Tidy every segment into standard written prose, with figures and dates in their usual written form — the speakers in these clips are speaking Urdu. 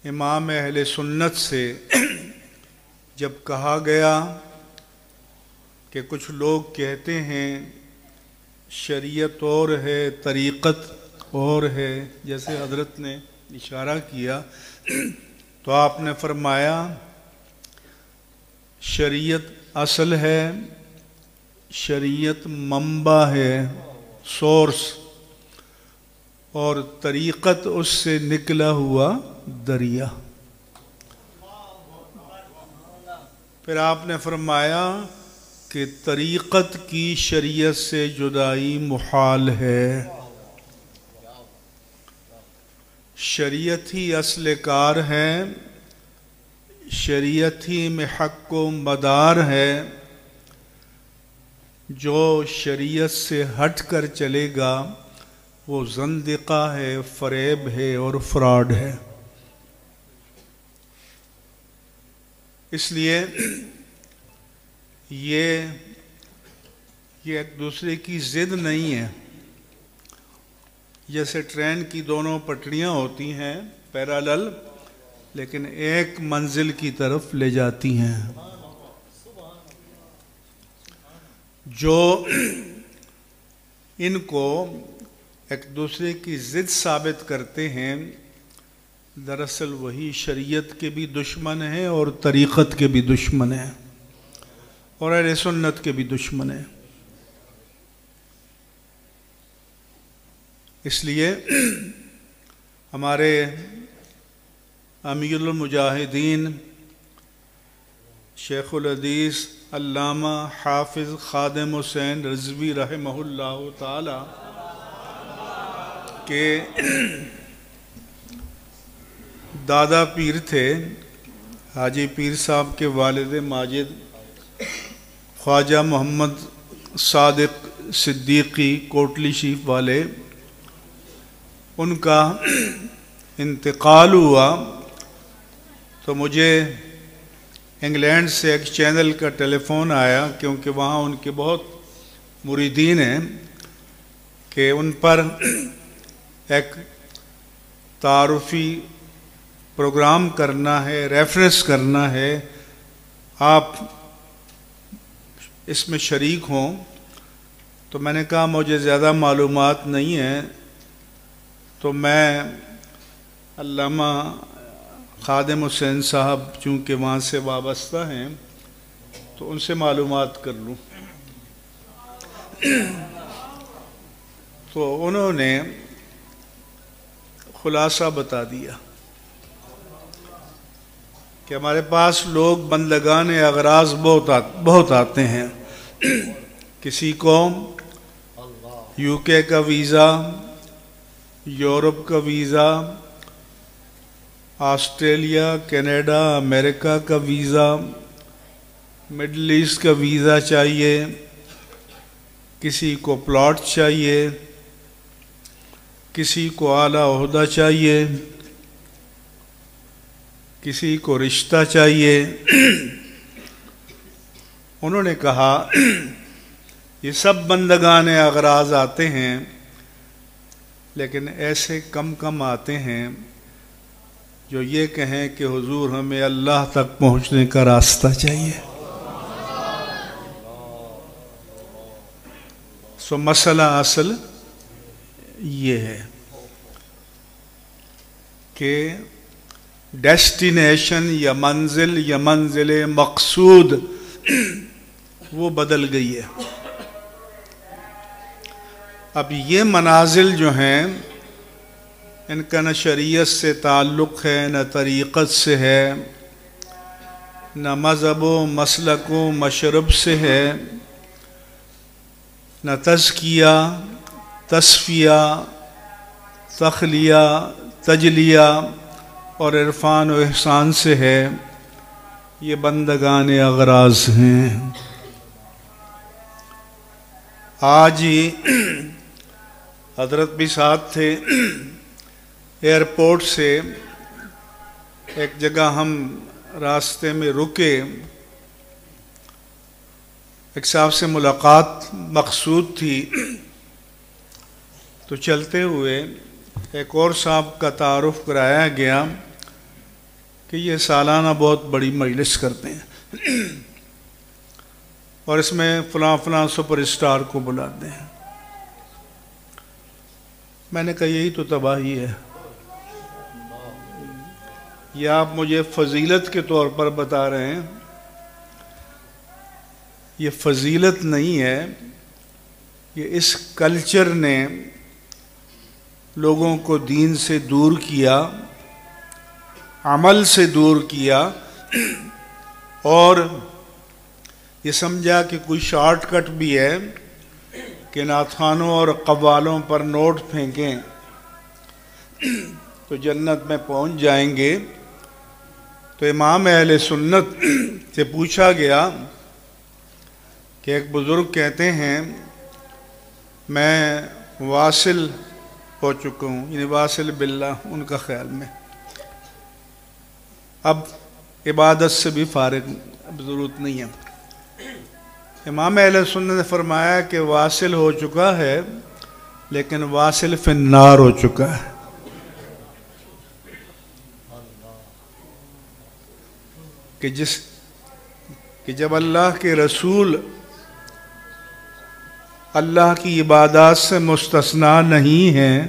امام اہل سنت سے جب کہا گیا کہ کچھ لوگ کہتے ہیں شریعت اور ہے طریقت اور ہے، جیسے حضرت نے اشارہ کیا، تو آپ نے فرمایا شریعت اصل ہے، شریعت منبع ہے، سورس، اور طریقت اس سے نکلا ہوا دریا۔ پھر آپ نے فرمایا کہ طریقت کی شریعت سے جدائی محال ہے، شریعت ہی اصل کار ہے، شریعت ہی میں حق و مدار ہے، جو شریعت سے ہٹ کر چلے گا وہ زندقہ ہے، فریب ہے اور فراڈ ہے۔ اس لیے یہ ایک دوسرے کی ضد نہیں ہے، جیسے ٹرین کی دونوں پٹریاں ہوتی ہیں پیرالل، لیکن ایک منزل کی طرف لے جاتی ہیں۔ جو ان کو ایک دوسرے کی ضد ثابت کرتے ہیں، دراصل وہی شریعت کے بھی دشمن ہیں اور طریقت کے بھی دشمن ہیں اور اہل سنت کے بھی دشمن ہیں۔ اس لیے ہمارے امیر المجاہدین شیخ الحدیث علامہ حافظ خادم حسین رضوی رحمہ اللہ تعالی کے دادا پیر تھے، حاجی پیر صاحب کے والد ماجد خواجہ محمد صادق صدیقی کوٹلی شیف والے، ان کا انتقال ہوا تو مجھے انگلینڈ سے ایک چینل کا ٹیلی فون آیا، کیونکہ وہاں ان کے بہت مریدین ہیں، کہ ان پر ایک تعارفی پروگرام کرنا ہے، ریفرنس کرنا ہے، آپ اس میں شریک ہوں۔ تو میں نے کہا مجھے زیادہ معلومات نہیں ہیں، تو میں علامہ خادم حسین صاحب چونکہ وہاں سے وابستہ ہیں تو ان سے معلومات کر لوں۔ تو انہوں نے خلاصہ بتا دیا کہ ہمارے پاس لوگ بندگان اغراض بہت آتے ہیں، کسی کو یو کے کا ویزا، یورپ کا ویزا، آسٹریلیا، کینیڈا، امریکہ کا ویزا، مڈل ایسٹ کا ویزا چاہیے، کسی کو پلاٹ چاہیے، کسی کو اعلیٰ عہدہ چاہیے، کسی کو رشتہ چاہیے۔ انہوں نے کہا یہ سب بندگان اغراض آتے ہیں، لیکن ایسے کم آتے ہیں جو یہ کہیں کہ حضور ہمیں اللہ تک پہنچنے کا راستہ چاہیے۔ سو مسئلہ اصل یہ ہے کہ ڈیسٹینیشن یا منزل مقصود وہ بدل گئی ہے۔ اب یہ منازل جو ہیں ان کا نہ شریعت سے تعلق ہے، نہ طریقت سے ہے، نہ مذہب و مسلک و مشرب سے ہے، نہ تزکیہ، تصفیہ، تخلیہ، تجلیہ اور عرفان و احسان سے ہے، یہ بندگان اغراض ہیں۔ آج ہی حضرت بھی ساتھ تھے، ایئرپورٹ سے ایک جگہ ہم راستے میں رکے، ایک صاحب سے ملاقات مقصود تھی، تو چلتے ہوئے ایک اور صاحب کا تعارف کرایا گیا، کہ یہ سالانہ بہت بڑی مجلس کرتے ہیں اور اس میں فلاں فلاں سپر اسٹار کو بلاتے ہیں۔ میں نے کہا یہی تو تباہی ہے، یہ آپ مجھے فضیلت کے طور پر بتا رہے ہیں، یہ فضیلت نہیں ہے، یہ اس کلچر نے لوگوں کو دین سے دور کیا، عمل سے دور کیا، اور یہ سمجھا کہ کوئی شارٹ کٹ بھی ہے کہ نعت خوانوں اور قوالوں پر نوٹ پھینکیں تو جنت میں پہنچ جائیں گے۔ تو امام اہل سنت سے پوچھا گیا کہ ایک بزرگ کہتے ہیں میں واصل ہو چکا ہوں، یعنی واصل باللہ، ان کا خیال میں اب عبادت سے بھی فارغ، اب ضرورت نہیں ہے۔ امام اہل سنت نے فرمایا کہ واصل ہو چکا ہے لیکن واصل فی النار ہو چکا ہے۔ کہ جب اللہ کے رسول اللہ کی عبادات سے مستثنا نہیں ہیں،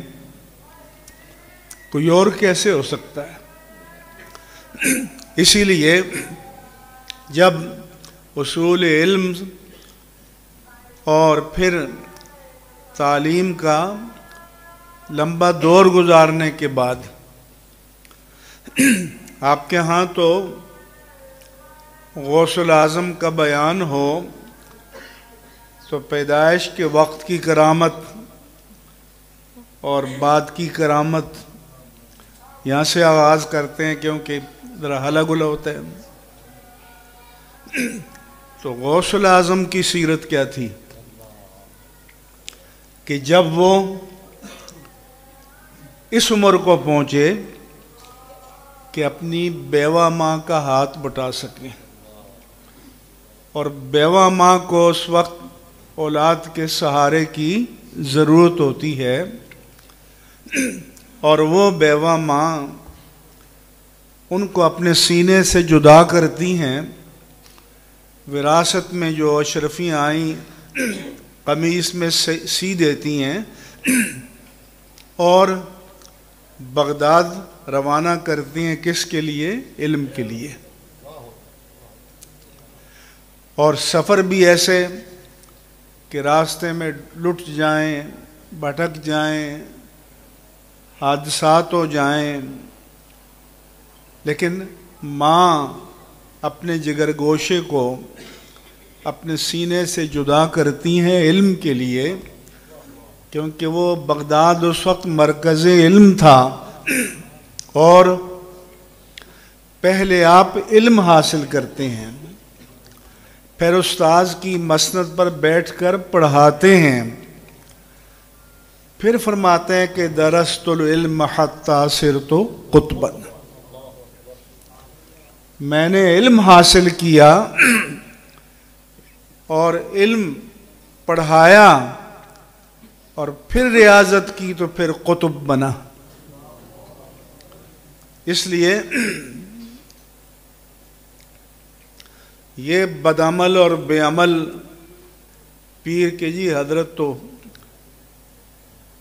کوئی اور کیسے ہو سکتا ہے؟ اسی لیے جب اصول علم اور پھر تعلیم کا لمبا دور گزارنے کے بعد آپ کے ہاں تو غوث الاعظم کا بیان ہو تو پیدائش کے وقت کی کرامت اور بعد کی کرامت یہاں سے آغاز کرتے ہیں، کیونکہ ذرا ہلا گلا ہوتا ہے۔ تو غوث الاعظم کی سیرت کیا تھی کہ جب وہ اس عمر کو پہنچے کہ اپنی بیوہ ماں کا ہاتھ بٹا سکیں، اور بیوہ ماں کو اس وقت اولاد کے سہارے کی ضرورت ہوتی ہے، اور وہ بیوہ ماں ان کو اپنے سینے سے جدا کرتی ہیں، وراثت میں جو اشرفیاں آئیں قمیص میں سی دیتی ہیں اور بغداد روانہ کرتی ہیں، کس کے لیے؟ علم کے لیے۔ اور سفر بھی ایسے کہ راستے میں لٹ جائیں، بھٹک جائیں، حادثات ہو جائیں، لیکن ماں اپنے جگر گوشے کو اپنے سینے سے جدا کرتی ہیں علم کے لیے، کیونکہ وہ بغداد اس وقت مرکز علم تھا، اور پہلے آپ علم حاصل کرتے ہیں، پھر استاذ کی مسند پر بیٹھ کر پڑھاتے ہیں، پھر فرماتے ہیں کہ درست العلم حتی صرت قطبا، میں نے علم حاصل کیا اور علم پڑھایا اور پھر ریاضت کی تو پھر قطب بنا۔ اس لیے یہ بدعمل اور بے عمل پیر کے جی حضرت تو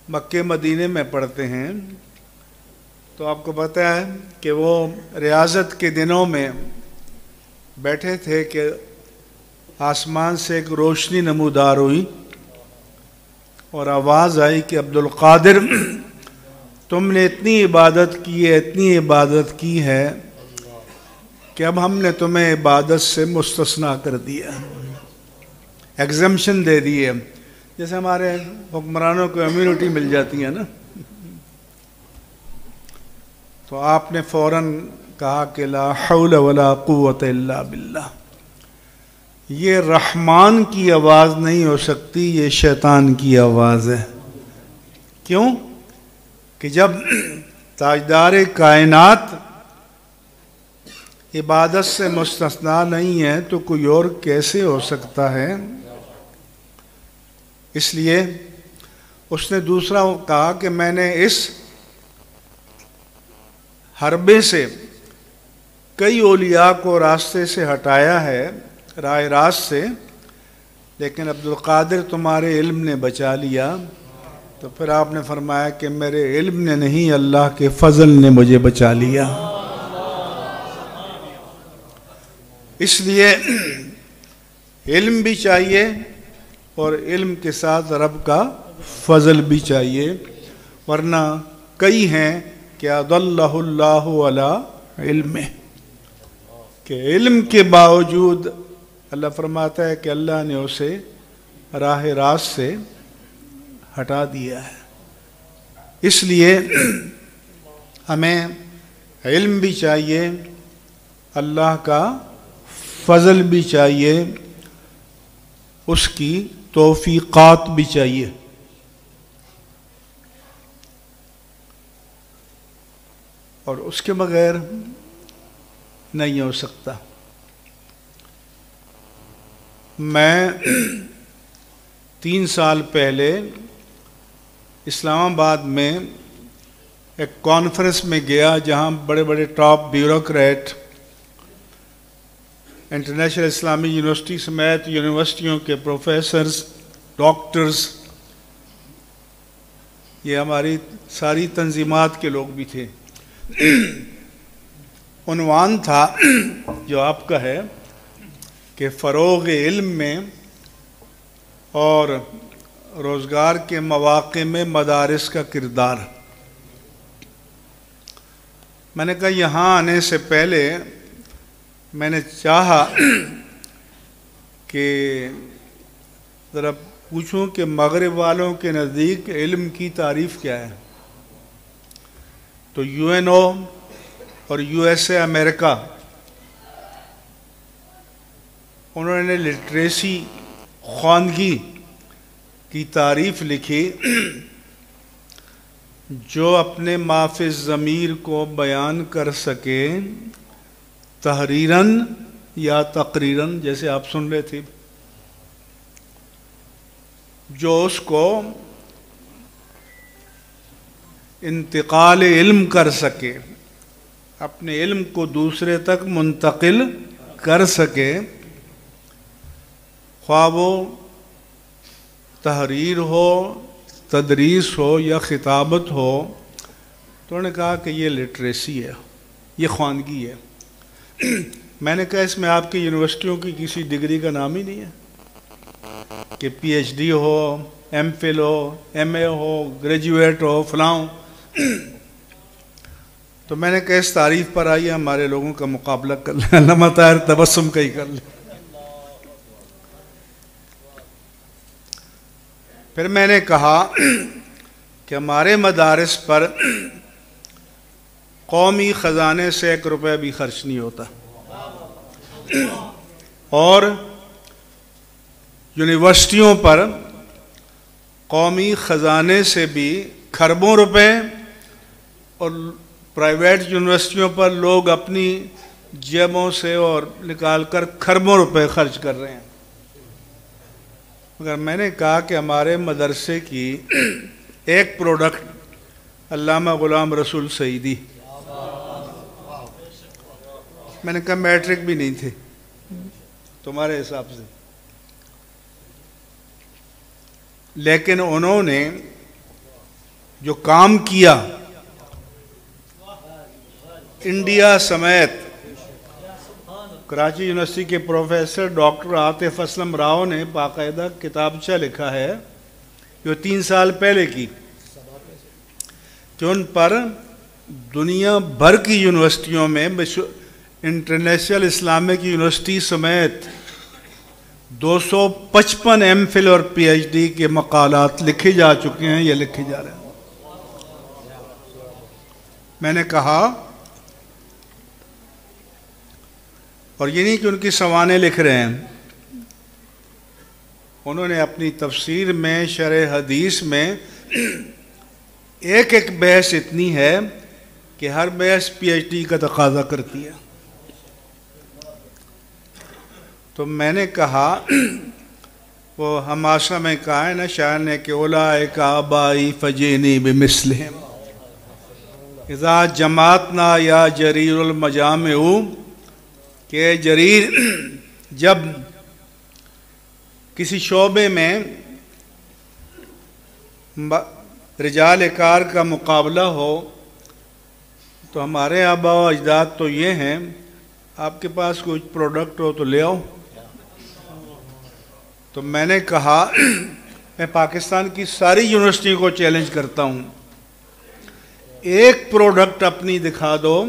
مکے مدینے میں پڑھتے ہیں، تو آپ کو پتہ ہے کہ وہ ریاضت کے دنوں میں بیٹھے تھے کہ آسمان سے ایک روشنی نمودار ہوئی اور آواز آئی کہ عبد القادر تم نے اتنی عبادت کی ہے، اتنی عبادت کی ہے کہ اب ہم نے تمہیں عبادت سے مستثنا کر دیا، ایگزمپشن دے دی ہے، جیسے ہمارے حکمرانوں کو امیونٹی مل جاتی ہے نا۔ تو آپ نے فوراً کہا کہ لا حول ولا قوت الا باللہ، یہ رحمان کی آواز نہیں ہو سکتی، یہ شیطان کی آواز ہے۔ کیوں؟ کہ جب تاجدار کائنات عبادت سے مستثنا نہیں ہے تو کوئی اور کیسے ہو سکتا ہے؟ اس لیے اس نے دوسرا کہا کہ میں نے اس حربے سے کئی اولیاء کو راستے سے ہٹایا ہے، راہ راست سے، لیکن عبد القادر تمہارے علم نے بچا لیا۔ تو پھر آپ نے فرمایا کہ میرے علم نے نہیں، اللہ کے فضل نے مجھے بچا لیا۔ اس لیے علم بھی چاہیے اور علم کے ساتھ رب کا فضل بھی چاہیے، ورنہ کئی ہیں کہ اضلہ اللہ علی علم، کہ علم کے باوجود اللہ فرماتا ہے کہ اللہ نے اسے راہ راست سے ہٹا دیا ہے۔ اس لیے ہمیں علم بھی چاہیے، اللہ کا فضل بھی چاہیے، اس کی توفیقات بھی چاہیے۔ اور اس کے بغیر نہیں ہو سکتا۔ میں 3 سال پہلے اسلام آباد میں ایک کانفرنس میں گیا جہاں بڑے بڑے ٹاپ بیوروکریٹ انٹرنیشنل اسلامی یونیورسٹی سمیت یونیورسٹیوں کے پروفیسرز، ڈاکٹرز، یہ ہماری ساری تنظیمات کے لوگ بھی تھے۔ عنوان تھا جو آپ کا ہے کہ فروغ علم میں اور روزگار کے مواقع میں مدارس کا کردار۔ میں نے کہا یہاں آنے سے پہلے میں نے چاہا کہ ذرا پوچھوں کہ مغرب والوں کے نزدیک علم کی تعریف کیا ہے۔ تو یو این او اور یو ایس اے امریکہ، انہوں نے لٹریسی، خواندگی کی تعریف لکھی جو اپنے ما فی الضمیر کو بیان کر سکے تحریراً یا تقریراً، جیسے آپ سن رہے تھے، جو اس کو انتقال علم کر سکے، اپنے علم کو دوسرے تک منتقل کر سکے، خواہ وہ تحریر ہو، تدریس ہو یا خطابت ہو۔ تو انہوں نے کہا کہ یہ لٹریسی ہے، یہ خواندگی ہے۔ میں نے کہا اس میں آپ کی یونیورسٹیوں کی کسی ڈگری کا نام ہی نہیں ہے کہ پی ایچ ڈی ہو، ایم فل ہو، ایم اے ہو، گریجویٹ ہو، فلاں۔ تو میں نے کہا اس تعریف پر آئیے ہمارے لوگوں کا مقابلہ کر لیں، علامہ طاہر تبسم کا ہی کر لیں۔ پھر میں نے کہا کہ ہمارے مدارس پر قومی خزانے سے 1 روپے بھی خرچ نہیں ہوتا، اور یونیورسٹیوں پر قومی خزانے سے بھی کھربوں روپے، اور پرائیویٹ یونیورسٹیوں پر لوگ اپنی جیبوں سے اور نکال کر کھربوں روپے خرچ کر رہے ہیں۔ مگر میں نے کہا کہ ہمارے مدرسے کی ایک پروڈکٹ علامہ غلام رسول سعیدی، میں نے کہا میٹرک بھی نہیں تھے تمہارے حساب سے، لیکن انہوں نے جو کام کیا انڈیا سمیت، کراچی یونیورسٹی کے پروفیسر ڈاکٹر عاطف اسلم راؤ نے باقاعدہ کتابچہ لکھا ہے جو 3 سال پہلے کی، کہ ان پر دنیا بھر کی یونیورسٹیوں میں انٹرنیشنل اسلامک یونیورسٹی سمیت 255 ایم فل اور پی ایچ ڈی کے مقالات لکھے جا چکے ہیں یا لکھے جا رہے ہیں۔ میں نے کہا، اور یہ نہیں کہ ان کی سوانح لکھ رہے ہیں، انہوں نے اپنی تفسیر میں، شرح حدیث میں ایک بحث اتنی ہے کہ ہر بحث پی ایچ ڈی کا تقاضا کرتی ہے۔ تو میں نے کہا، وہ ہماشہ میں کہا ہے نا شاعر نے کہ اولئک آبائی فجینی بمثلہم اذا جماعتنا یا جریر المجامع کہ جریر جب کسی شعبے میں رجال کار کا مقابلہ ہو تو ہمارے آباء و اجداد تو یہ ہیں، آپ کے پاس کوئی پروڈکٹ ہو تو لے آؤ۔ تو میں نے کہا میں پاکستان کی ساری یونیورسٹی کو چیلنج کرتا ہوں، ایک پروڈکٹ اپنی دکھا دو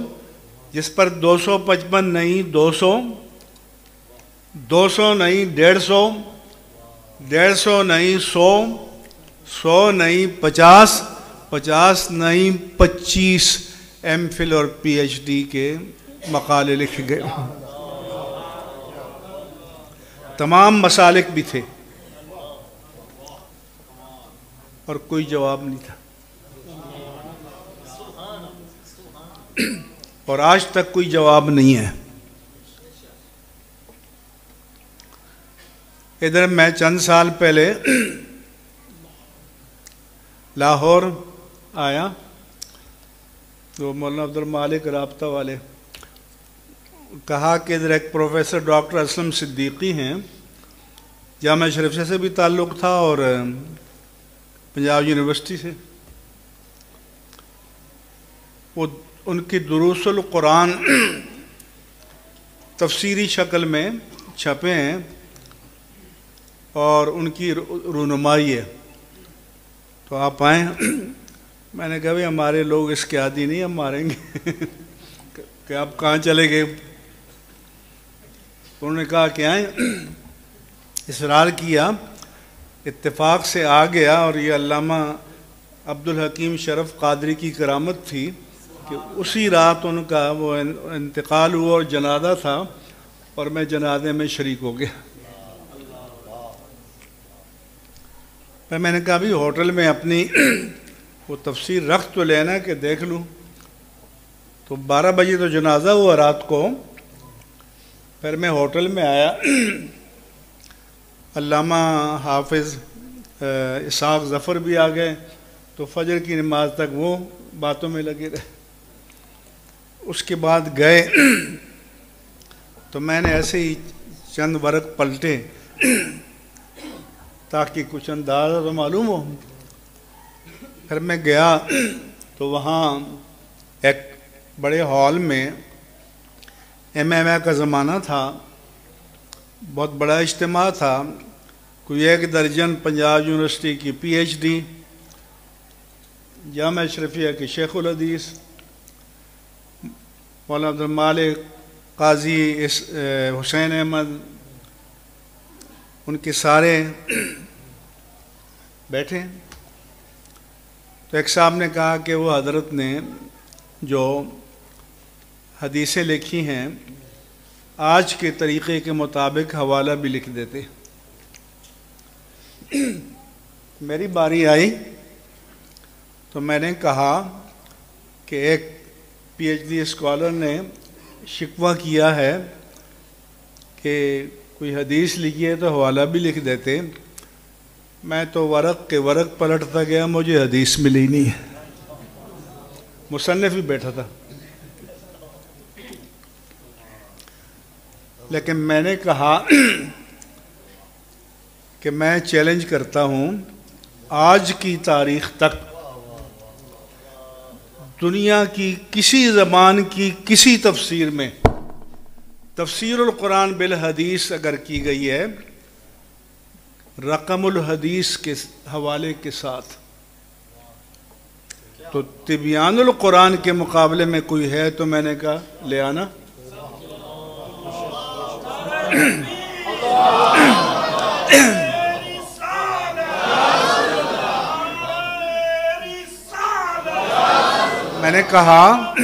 جس پر 255 نہیں 200، 200 نہیں 150، 150 نہیں 100، 100 نہیں 50، 50 نہیں 25 ایم فل اور پی ایچ ڈی کے مقالے لکھے گئے، تمام مسالک بھی تھے اور کوئی جواب نہیں تھا، اور آج تک کوئی جواب نہیں ہے۔ ادھر میں چند سال پہلے لاہور آیا تو مولانا عبد المالک رابطہ والے کہا کہ ادھر ایک پروفیسر ڈاکٹر اسلم صدیقی ہیں، جامعہ شریف سے بھی تعلق تھا اور پنجاب یونیورسٹی سے، وہ ان کی دروس القرآن تفسیری شکل میں چھپے ہیں اور ان کی رونمائی ہے، تو آپ آئیں۔ میں نے کہا بھائی ہمارے لوگ اس کے عادی نہیں، ہم ماریں گے کہ آپ کہاں چلے گئے؟ انہوں نے کہا کہ آئیں، اصرار کیا، اتفاق سے آ گیا، اور یہ علامہ عبدالحکیم شرف قادری کی کرامت تھی کہ اسی رات ان کا وہ انتقال ہوا اور جنازہ تھا اور میں جنازے میں شریک ہو گیا۔ پھر میں نے کہا بھی ہوٹل میں اپنی وہ تفسیر رکھ تو لینا کہ دیکھ لوں، تو 12 بجے تو جنازہ ہوا رات کو، پھر میں ہوٹل میں آیا، علامہ حافظ اسحاق ظفر بھی آ گئے، تو فجر کی نماز تک وہ باتوں میں لگے رہے۔ اس کے بعد گئے تو میں نے ایسے ہی چند ورق پلٹے تاکہ کچھ اندازہ تو معلوم ہو۔ پھر میں گیا تو وہاں ایک بڑے ہال میں ایم اے کا زمانہ تھا، بہت بڑا اجتماع تھا، کوئی 1 درجن پنجاب یونیورسٹی کی پی ایچ ڈی، جامعہ اشرفیہ کے شیخ الحدیث، مولانا عبد المالک، قاضی حسین احمد، ان کے سارے بیٹھے۔ تو ایک صاحب نے کہا کہ وہ حضرت نے جو حدیثیں لکھی ہیں آج کے طریقے کے مطابق حوالہ بھی لکھ دیتے۔ میری باری آئی تو میں نے کہا کہ ایک پی ایچ ڈی اسکالر نے شکوہ کیا ہے کہ کوئی حدیث لکھی ہے تو حوالہ بھی لکھ دیتے۔ میں تو ورق کے ورق پلٹتا گیا، مجھے حدیث ملی نہیں ہے، مصنف ہی بیٹھا تھا۔ لیکن میں نے کہا کہ میں چیلنج کرتا ہوں، آج کی تاریخ تک دنیا کی کسی زبان کی کسی تفسیر میں تفسیر القرآن بالحدیث اگر کی گئی ہے رقم الحدیث کے حوالے کے ساتھ، تو تبیان القرآن کے مقابلے میں کوئی ہے تو میں نے کہا لے آنا۔ میں نے کہا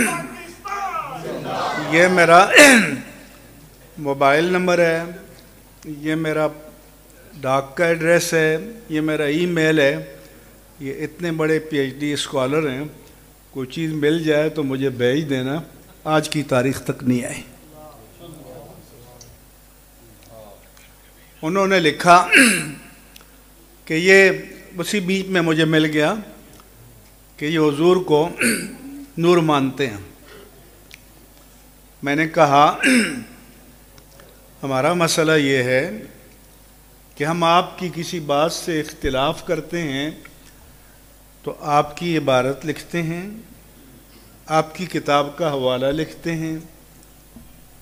یہ میرا موبائل نمبر ہے، یہ میرا ڈاک کا ایڈریس ہے، یہ میرا ای میل ہے، یہ اتنے بڑے پی ایچ ڈی اسکالر ہیں، کوئی چیز مل جائے تو مجھے بھیج دینا۔ آج کی تاریخ تک نہیں آئی۔ انہوں نے لکھا کہ یہ اسی بیچ میں مجھے مل گیا کہ یہ حضور کو نور مانتے ہیں۔ میں نے کہا ہمارا مسئلہ یہ ہے کہ ہم آپ کی کسی بات سے اختلاف کرتے ہیں تو آپ کی عبارت لکھتے ہیں، آپ کی کتاب کا حوالہ لکھتے ہیں،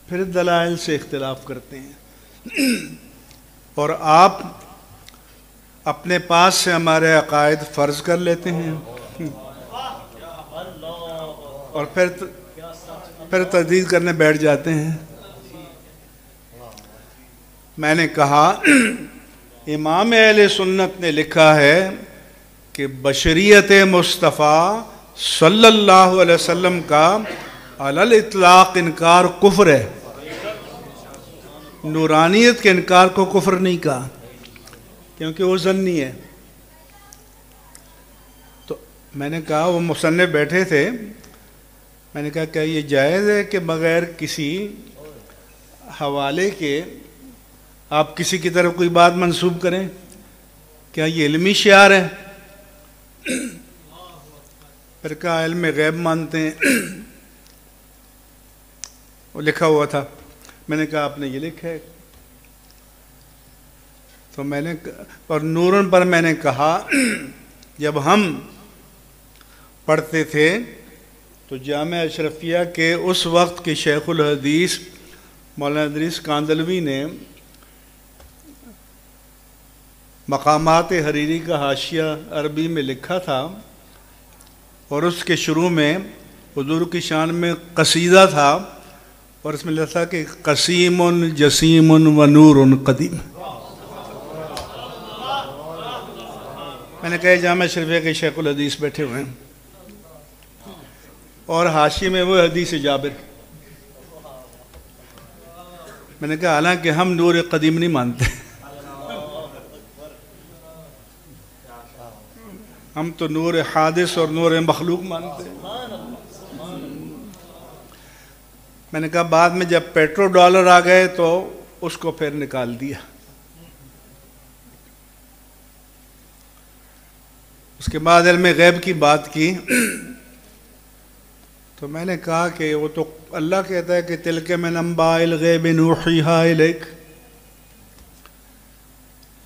پھر دلائل سے اختلاف کرتے ہیں، اور آپ اپنے پاس سے ہمارے عقائد فرض کر لیتے ہیں اور پھر تردید کرنے بیٹھ جاتے ہیں۔ میں نے کہا امام اہل سنت نے لکھا ہے کہ بشریت مصطفیٰ صلی اللہ علیہ وسلم کا علی الاطلاق انکار کفر ہے، نورانیت کے انکار کو کفر نہیں کہا کیونکہ وہ ظنی ہے۔ تو میں نے کہا، وہ مصنف بیٹھے تھے، میں نے کہا کیا یہ جائز ہے کہ بغیر کسی حوالے کے آپ کسی کی طرف کوئی بات منسوب کریں؟ کیا یہ علمی شعار ہے؟ پھر کہا علم غیب مانتے ہیں، وہ لکھا ہوا تھا۔ میں نے کہا آپ نے یہ لکھا ہے؟ تو میں نے اور نورن پر میں نے کہا جب ہم پڑھتے تھے تو جامعہ اشرفیہ کے اس وقت کے شیخ الحدیث مولانا ادریس کاندلوی نے مقامات حریری کا حاشیہ عربی میں لکھا تھا، اور اس کے شروع میں حضور کی شان میں قصیدہ تھا، اور اس میں لکھا تھا کہ قسیم جسیم و نور قدیم۔ میں نے کہا جامعہ شریفیہ کے شیخ الحدیث بیٹھے ہوئے ہیں اور حاشیے میں وہ حدیث جابر۔ میں نے کہا حالانکہ ہم نور قدیم نہیں مانتے، ہم تو نور حادث اور نور مخلوق مانتے ہیں۔ میں نے کہا بعد میں جب پیٹرو ڈالر آ گئے تو اس کو پھر نکال دیا۔ اس کے بعد علم غیب کی بات کی تو میں نے کہا کہ وہ تو اللہ کہتا ہے کہ تلک من انباء الغیب نوحیہا الیک،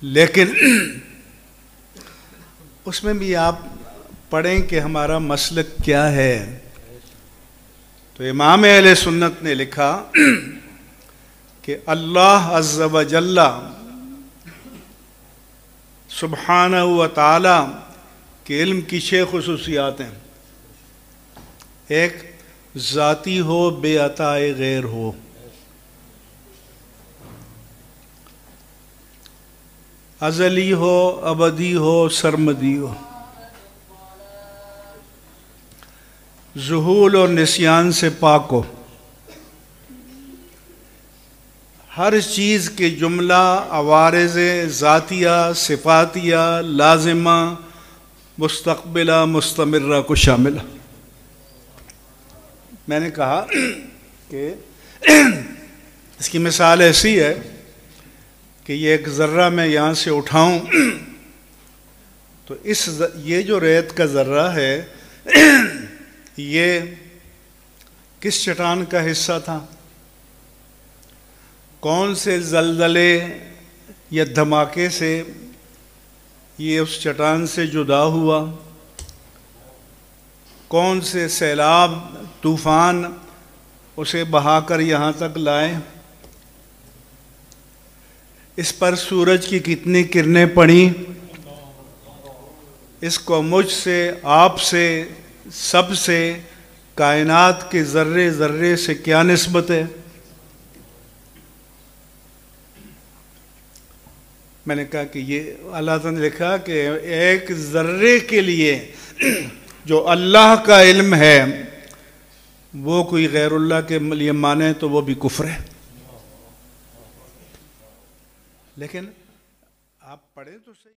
لیکن اس میں بھی آپ پڑھیں کہ ہمارا مسلک کیا ہے۔ تو امام اہل سنت نے لکھا کہ اللہ عز و جل سبحانہ و تعالی کے علم کی 6 خصوصیات ہیں۔ ایک، ذاتی ہو، بے عطا غیر ہو۔ ازلی ہو، ابدی ہو، سرمدی ہو۔ ذہول اور نسیان سے پاک ہو۔ ہر چیز کے جملہ عوارض ذاتیہ، صفاتیہ، لازمہ، مستقبلہ، مستمرہ کو شامل۔ میں نے کہا کہ اس کی مثال ایسی ہے کہ یہ ایک ذرہ میں یہاں سے اٹھاؤں تو یہ جو ریت کا ذرہ ہے یہ کس چٹان کا حصہ تھا؟ کون سے زلزلے یا دھماکے سے یہ اس چٹان سے جدا ہوا؟ کون سے سیلاب، طوفان اسے بہا کر یہاں تک لائے؟ اس پر سورج کی کتنی کرنیں پڑیں؟ اس کو مجھ سے، آپ سے، سب سے، کائنات کے ذرے ذرے سے کیا نسبت ہے؟ میں نے کہا کہ یہ اللہ تعالیٰ نے لکھا کہ ایک ذرے کے لیے جو اللہ کا علم ہے وہ کوئی غیر اللہ کے لیے مانے تو وہ بھی کفر ہے۔ لیکن آپ پڑھیں تو صحیح۔